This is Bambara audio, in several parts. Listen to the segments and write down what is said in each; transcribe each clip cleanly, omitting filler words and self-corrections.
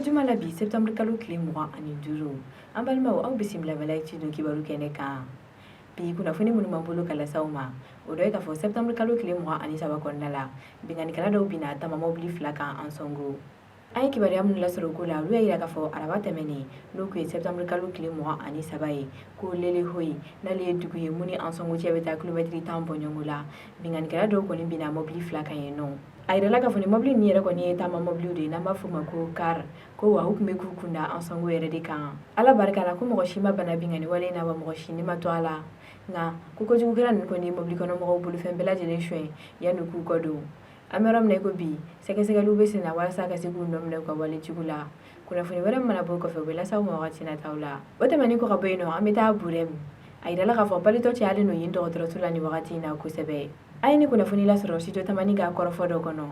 juma la bi septembre kalo tile 25 an balimaw aw bisimila Malaiki don kibaru kɛnɛ kan bi kunnafoni minnu b'an bolo ka lasaw ma o dɔ ye k'a fɔ septembre kalo tile 23 kɔnɔna la bingannikɛla dɔw bina tama mobili 2 kan an sɔngo an ye kibaruya minnu lasɔrɔ ko la olu y'a yira k'a fɔ araba tɛmɛnen n'o kun ye septembre kalo tile 23 ye ko lele hoyi n'ale ye dugu ye mun ni an sɔngo cɛ bɛ taa kilomɛtiri 10 bɔ ɲɔgɔn la bingannikɛla dɔw kɔni bina mobili 2 kan yen nɔ a yirala k'a fɔ ni mobili nin yɛrɛ kɔni ye taama mobiliw de ye n'an b'a fɔ ma ko car ko wa u kun bɛ k'u kunda an sɔngo yɛrɛ de kan ala barika la ko mɔgɔ si ma bana bingani wale na wa mɔgɔ si ne ma to a la nka ko kojugukɛla ninnu kɔni ye mobili kɔnɔ mɔgɔw bolofɛn bɛɛ lajɛlen suɲɛ yanni k'u kɔ don an bɛ yɔrɔ min na i ko bi sɛgɛsɛgɛliw bɛ sen na walasa ka se k'u nɔ minɛ u ka walejugu la kunnafoni wɛrɛ mana bɔ kɔfɛ u bɛ lasaw ma wagati nataw la o tɛmɛnen kɔ ka bɔ yen nɔ an bɛ taa burɛm a yirala k'a fɔ balitɔ cayalen no yen dɔgɔtɔrɔso la nin wagati in na kosɛbɛ a ye ni kunnafoni lasɔrɔ studio tamani ka kɔrɔfɔ dɔ kɔnɔ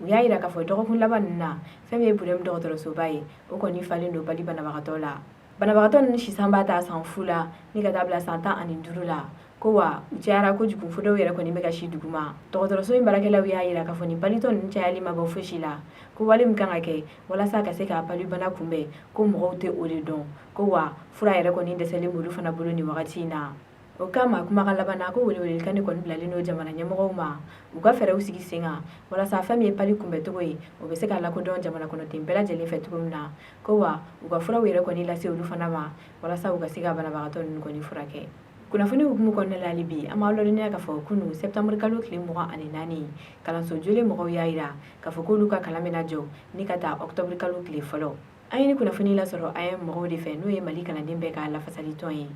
u y'a yira k'a fɔ dɔgɔkun laban ninnu na fɛn min ye burɛm dɔgɔtɔrɔsoba ye o kɔni falen don bali banabagatɔ la banabagatɔ ninnu sisan b'a ta san 10 la ni ka taa bila san 15 la ko wa u cayara kojugu fo dɔw yɛrɛ kɔni bɛ ka si duguma dɔgɔtɔrɔso in baarakɛlaw y'a yira k'a fɔ ni balitɔ ninnu cayali ma bɔ fosi la ko wale min kan ka kɛ walasa ka se ka balibana kunbɛn ko mɔgɔw tɛ o de dɔn ko wa fura yɛrɛ kɔni dɛsɛlen b'olu fana bolo nin wagati in na o kama kumakan laban na ko welewelekan de kɔni bilalen don jamana ɲɛmɔgɔw ma u ka fɛɛrɛw sigi sen kan walasa fɛn min ye pali kunbɛncogo ye o bɛ se ka lakodɔn jamana kɔnɔden bɛɛ lajɛlen fɛ cogo min na ko wa u ka furaw yɛrɛ kɔni lase olu fana ma walasa u ka se ka banabagatɔ ninnu kɔni furakɛ kunnafoni hukumu kɔnɔna la hali bi an b'a lɔdɔniya k'a fɔ kunu septembre kalo tile 24 kalanso jolen mɔgɔw y'a yira k'a fɔ k'olu ka kalan bɛna jɔ ni ka taa octobre kalo tile fɔlɔ an ye ni kunnafoni lasɔrɔ an ye mɔgɔw de fɛ n'o ye mali kalanden bɛɛ ka lafasali tɔn ye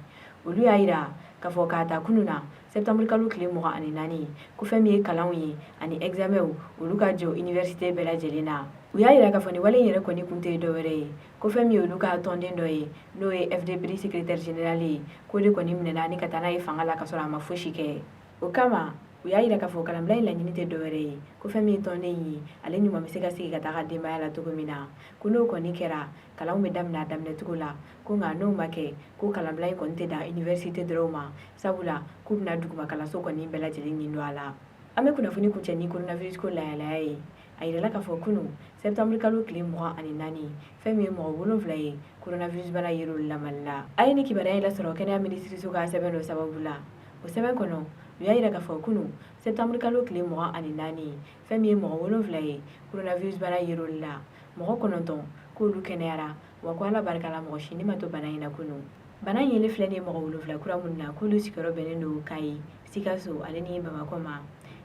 olu y'a yira k'a fɔ k'a ta kunu na septembre kalo tile 24 ko fɛn min ye kalanw ye ani examenw olu ka jɔ université bɛɛ lajɛlen na u y'a yira k'a fɔ ni wale in yɛrɛ kɔni kun tɛ dɔwɛrɛ ye ko fɛn min ye olu ka tɔnden dɔ ye n'o ye FDBRI secrétaire général ye ko de kɔni minɛna ni ka taa n'a ye fanga la ka sɔrɔ a ma fosi kɛ o kama u y'a yira k'a fɔ kalanbila in laɲini tɛ dɔwɛrɛ ye ko fɛn min ye tɔnden ye ale ɲuman bɛ se ka sigi ka taa ka denbaya la cogo min na ko n'o kɔni kɛra kalanw bɛ daminɛ a daminɛ cogo la ko nka n'o ma kɛ ko kalanbila in kɔni tɛ dan université dɔrɔn ma sabula k'u bɛna duguma kalanso kɔni bɛɛ lajɛlen ɲin don a la an bɛ kunnafoni kuncɛ ni coronavirus ko layalaya ye a yirala k'a fɔ kunu septembre kalo tile 24 fɛn min ye mɔgɔ 7 ye coronavirus bana yer'olu la Mali la a ye ni kibaruya in lasɔrɔ kɛnɛya minisiriso ka sɛbɛn dɔ sababu la o sɛbɛn kɔnɔ u y'a yira k'a fɔ kunu septembre kalo tile 24 fɛn min ye mɔgɔ 7 ye coronavirus bana yer'olu la mɔgɔ 9 k'olu kɛnɛyara wa ko ala barika la mɔgɔ si ne ma to bana in na kunu bana in yelen filɛ ni mɔgɔ 7 kura minnu na k'olu sigiyɔrɔ bɛnnen don Kayi Sikaso ale ni Bamakɔ ma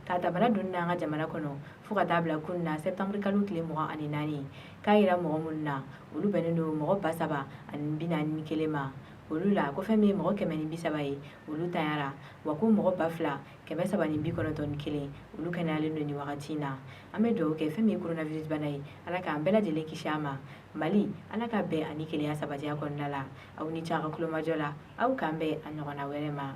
k'a ta bana donni an ka jamana kɔnɔ fo ka taa bila kun na septembre kalo tile 24 k'a yira mɔgɔ minnu na olu bɛnnen don mɔgɔ 341 ma olu la ko fɛn min ye mɔgɔ 130 ye olu tanyara wa ko mɔgɔ 2391 olu kɛnɛyalen don ni wagati in na an bɛ dugawu kɛ fɛn min ye coronavirus bana ye ala k'an bɛɛ lajɛlen kisi a ma Mali ala ka bɛn ani kelenya sabatiya kɔnɔna la aw ni ce a ka kulomajɔ la aw k'an bɛn a ɲɔgɔnna wɛrɛ ma